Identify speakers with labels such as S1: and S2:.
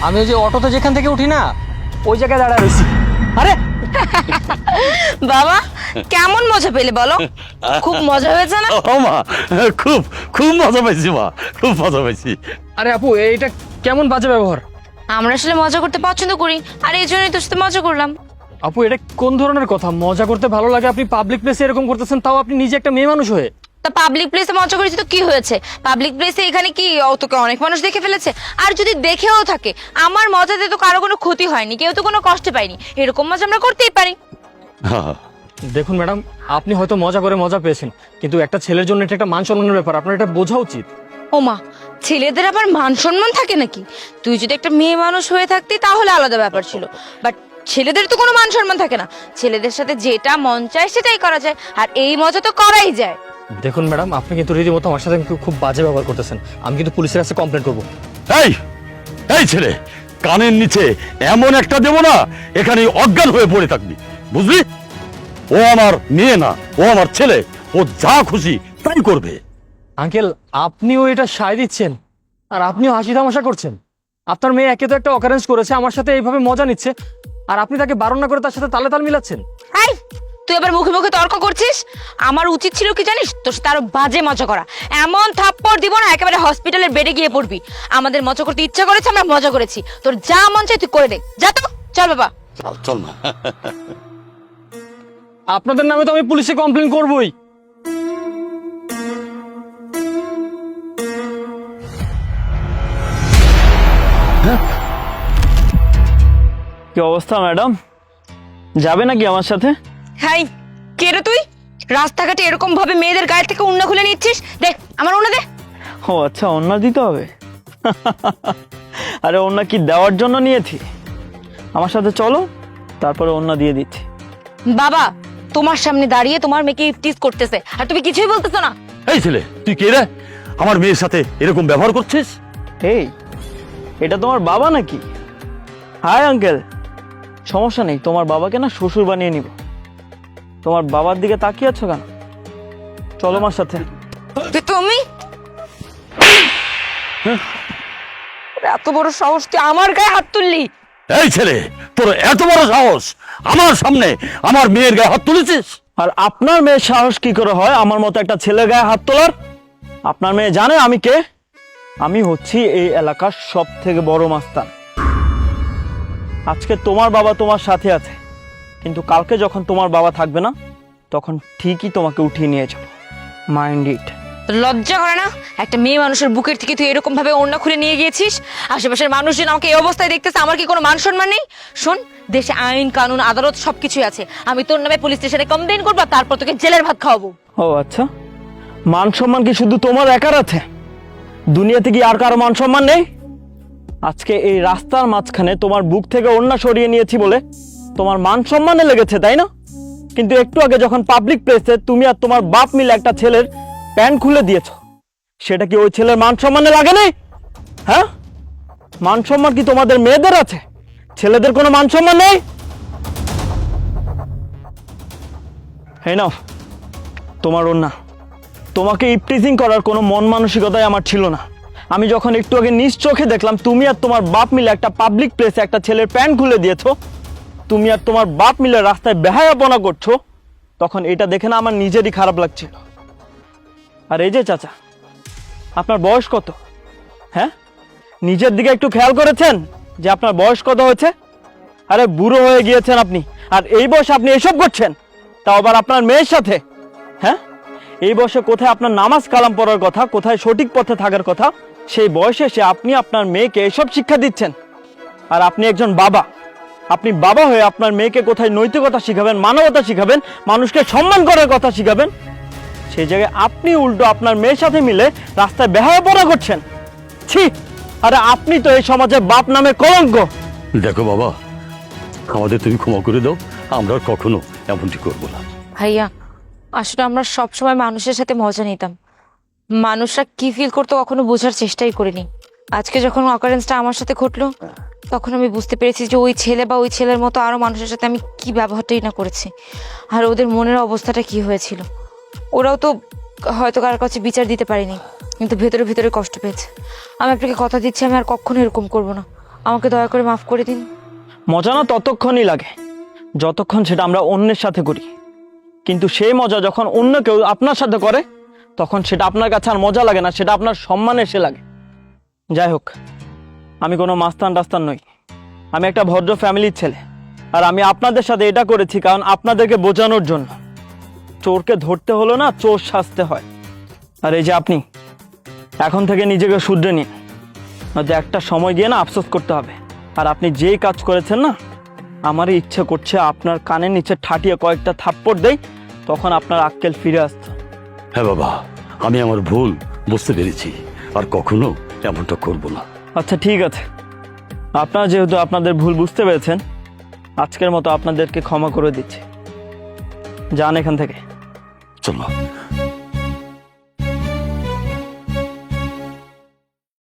S1: আমি ওই যে অটোতে যেখান থেকে উঠি না ওই জায়গায় দাঁড়ায় রয়েছি। আরে
S2: বাবা কেমন মজা পেলে বলো? খুব মজা হয়েছে না?
S3: ও মা, খুব খুব মজা পাইছি মা, খুব মজা পাইছি।
S1: আরে আপু এইটা কেমন বাজে ব্যবহার?
S2: আমরা আসলে মজা করতে পছন্দ করি, আর এই জন্যই তোর সাথে মজা করলাম।
S1: আপু এটা কোন ধরনের কথা? মজা করতে ভালো লাগে, আপনি পাবলিক প্লেসে এরকম করতেছেন, তাও আপনি নিজে একটা মেয়ে মানুষ হয়ে।
S2: তা পাবলিক প্লেসে মজা করেছি তো কি হয়েছে? পাবলিক প্লেসে এখানে কি তোকে অনেক মানুষ দেখে ফেলেছে? আর যদি দেখেও থাকে, আমার মজাতে তো কারো কোনো ক্ষতি হয়নি, কেউ তো কোনো কষ্ট পায়নি, এরকম মজা আমরা করতেই পারি।
S1: দেখুন ম্যাডাম, আপনি হয়তো মজা করে মজা পেয়েছেন, কিন্তু একটা ছেলের জন্য এটা একটা মান সম্মানের ব্যাপার, আপনার এটা বোঝা উচিত।
S2: ওমা, ছেলেদের আবার মান সম্মান থাকে নাকি? তুই যদি একটা মেয়ে মানুষ হয়ে থাকতি তাহলে আলাদা ব্যাপার ছিল, বাট ছেলেদের তো কোনো মান সম্মান থাকে না। ছেলেদের সাথে যেটা মন চায় সেটাই করা যায়, আর এই মজা তো করাই যায়।
S1: দেখুন ম্যাডাম, আপনি কিন্তু রীতিমতো আমার সাথে খুব বাজে ব্যবহার করতেছেন, আমি কিন্তু পুলিশের কাছে কমপ্লেন করবো।
S3: এই এই ছেলে, কানের নিচে এমন একটা দেবো না, এখানে অজ্ঞান হয়ে পড়ে থাকবি, বুঝলি? ও আমার মেয়ে না, ও আমার ছেলে, ও যা খুশি তাই করবে।
S1: আঙ্কেল, আপনিও এটা সায় দিচ্ছেন আর আপনিও হাসি তামাশা করছেন। আপনার মেয়ে একে তো একটা অকারেন্স করেছে, আমার সাথে এইভাবে মজা নিচ্ছে, আর আপনি তাকে বারণ না করে তার সাথে তালে তাল মিলাচ্ছেন।
S2: এই, তুই আবার মুখে মুখে তর্ক করছিস? আমার উচিত ছিল কি জানিস, তোর সাথে আরো বাজে মজা করা। এমন থাপ্পড় দিব না একেবারে হসপিটালের বেডে গিয়ে পড়বি। আমাদের মজা করতে ইচ্ছা করেছে, আমরা মজা করেছি, তোর যা মন চাই তুই করে দে, যা তো। চল বাবা।
S3: চল না।
S1: আপনাদের নামে তো আমি পুলিশে কমপ্লেন করবই।
S4: কি অবস্থা ম্যাডাম, যাবে নাকি আমার সাথে?
S2: হাই, কে রে তুই? রাস্তাঘাটে এরকম ভাবে মেয়েদের গায়ে থেকে উন্না খুলে নিচ্ছিস? দে আমার উন্না দে।
S4: ও আচ্ছা, ওড়না দিতে হবে। আরে ওড়না কি দেওয়ার জন্য নিয়েছি? আমার সাথে চলো, তারপরে ওড়না দিয়ে দিচ্ছি।
S2: বাবা, তোমার সামনে দাঁড়িয়ে তোমার মেয়েকে ইফটিজ করতেছে আর তুমি কিছুই বলতেছো না।
S3: এই ছেলে, তুই কে রে? আমার মেয়ের সাথে এরকম ব্যবহার করছিস?
S4: এই, এটা তোমার বাবা নাকি? হাই আঙ্কেল, সমস্যা নেই, তোমার বাবাকে না শ্বশুর বানিয়ে নিব। তোমার বাবার দিকে তাকিয়ে আছো কেন? চলো আমার সাথে।
S2: তুমি এত বড় সাহস, তুই আমার গায়ে হাত তুললি?
S3: এই ছেলে, তোর এত বড় সাহস, আমার সামনে আমার মেয়ের গায়ে হাত তুলেছিস?
S4: আর আপনার মেয়ের সাহস কি করে হয় আমার মতো একটা ছেলের গায়ে হাত তোলার? আপনার মেয়ে জানে আমি কে? আমি হচ্ছি এই এলাকার সব থেকে বড় মাস্তান। আজকে তোমার বাবা তোমার সাথে আছে, কিন্তু কালকে যখন তোমার বাবা থাকবে না, তখন ঠিকই তোমাকে উঠিয়ে নিয়ে যাবো। Mind it.
S2: লজ্জা করে না? একটা মেয়ে মানুষের বুকের থেকে তুই এরকম ভাবে ওড়না খুলে নিয়ে গিয়েছিস। আশেপাশের মানুষজন আমাকে এই অবস্থায় দেখতেছে, আমার কি কোনো মান সম্মান নেই? শোন, দেশে আইন কানুন আদালত সবকিছুই আছে। আমি তোর নামে পুলিশ স্টেশনে কমপ্লেন করবো, তারপর তোকে জেলের ভাত খাওয়াবো।
S4: ও আচ্ছা, মান সম্মান কি শুধু তোমার একার আছে? দুনিয়াতে কি আর কারো মান সম্মান নেই? আজকে এই রাস্তার মাঝখানে তোমার বুক থেকে ওড়না সরিয়ে নিয়েছি বলে তোমার মান সম্মানে লেগেছে, তাই না? কিন্তু একটু আগে যখন পাবলিক প্লেসে তুমি আর তোমার বাপ মিলে একটা ছেলের প্যান্ট খুলে দিয়েছো, সেটা কি ওই ছেলের মান সম্মানে লাগেনি? হ্যাঁ, মান সম্মান কি তোমাদের মেয়েদের আছে? ছেলেদের কোনো মান সম্মান নেই? এই নাও তোমার ওড়না। তোমাকে ইপটিজিং করার কোনো মন মানসিকতাই আমার ছিল না। আমি যখন একটু আগে নিজ চোখে দেখলাম তুমি আর তোমার বাপ মিলে একটা পাবলিক প্লেসে একটা ছেলের প্যান্ট খুলে দিয়েছো, তুমি আর তোমার বাপ মিলে রাস্তায় বেহায়াপনা করছো, তখন এটা দেখে না আমার নিজেরই খারাপ লাগছিল। আর এই যে চাচা, আপনার বয়স কত? হ্যাঁ, নিজের দিকে একটু খেয়াল করেছেন যে আপনার বয়স কত হয়েছে? আরে বুড়ো হয়ে গিয়েছেন আপনি, আর এই বয়সে আপনি এসব করছেন, তাও আবার আপনার মেয়ের সাথে। হ্যাঁ, এই বয়সে কোথায় আপনার নামাজ কালাম পড়ার কথা, কোথায় সঠিক পথে থাকার কথা, সেই বয়সে এসে আপনি আপনার মেয়েকে এসব শিক্ষা দিচ্ছেন। আর আপনি একজন বাবা, আপনি বাবা হয়ে আপনার মেয়েকে কোথায় নৈতিকতা শিখাবেন, মানবতা শিখাবেন, মানুষকে সম্মান করার কথা শিখাবেন, সেই জায়গায় আপনি উল্টো আপনার মেয়ের সাথে মিলে রাস্তায় বেহায়াপনা করছেন। ছি! আরে আপনি তো এই সমাজে বাপ নামে কলঙ্ক।
S3: দেখো বাবা, আমাদের তুমি ক্ষমা করে দাও, আমরা আর কখনো এমনটি করবো না।
S2: ভাইয়া, আসলে আমরা সবসময় মানুষের সাথে মজা নিতাম, মানুষরা কি ফিল করতো কখনো বোঝার চেষ্টাই করিনি। আজকে যখন অকারেন্সটা আমার সাথে ঘটলো, তখন আমি বুঝতে পেরেছি যে ওই ছেলে বা ওই ছেলের মতো আরো মানুষের সাথে আমি কি ব্যবহারটাই না করেছি, আর ওদের মনের অবস্থাটা কি হয়েছিল। ওরাও তো হয়তো কারোর কাছে বিচার দিতে পারিনি, কিন্তু ভেতরে ভেতরে কষ্ট পেয়েছে। আমি আপনাকে কথা দিচ্ছি, আমি আর কখনো এরকম করবো না। আমাকে দয়া করে মাফ করে দিন।
S4: মজা না ততক্ষণই লাগে যতক্ষণ সেটা আমরা অন্যের সাথে করি, কিন্তু সেই মজা যখন অন্য কেউ আপনার সাথে করে তখন সেটা আপনার কাছে আর মজা লাগে না, সেটা আপনার সম্মানে এসে লাগে। যাই হোক, আমি কোনো মাস্তান টাস্তান নই, আমি একটা ভদ্র ফ্যামিলির ছেলে। আর আমি আপনাদের সাথে এটা করেছি কারণ আপনাদেরকে বোঝানোর জন্য। চোরকে ধরতে হলো না, চোর সাজতে হয়। আর এই যে আপনি এখন থেকে নিজেকে শুধরে নিন, নয়তো একটা সময় গিয়ে না আফসোস করতে হবে। আর আপনি যেই কাজ করেছেন না, আমারই ইচ্ছে করছে আপনার কানের নিচে ঠাটিয়ে কয়েকটা থাপ্পড় দেই, তখন আপনার আক্কেল ফিরে আসতো।
S3: হ্যাঁ বাবা, আমি আমার ভুল বুঝতে পেরেছি, আর কখনো এমনটা করব না।
S4: আচ্ছা ঠিক আছে, আপনারা যেহেতু আপনাদের ভুল বুঝতে পেরেছেন, আজকের মতো আপনাদেরকে ক্ষমা করে দিচ্ছি। যান এখান থেকে।
S3: চলো।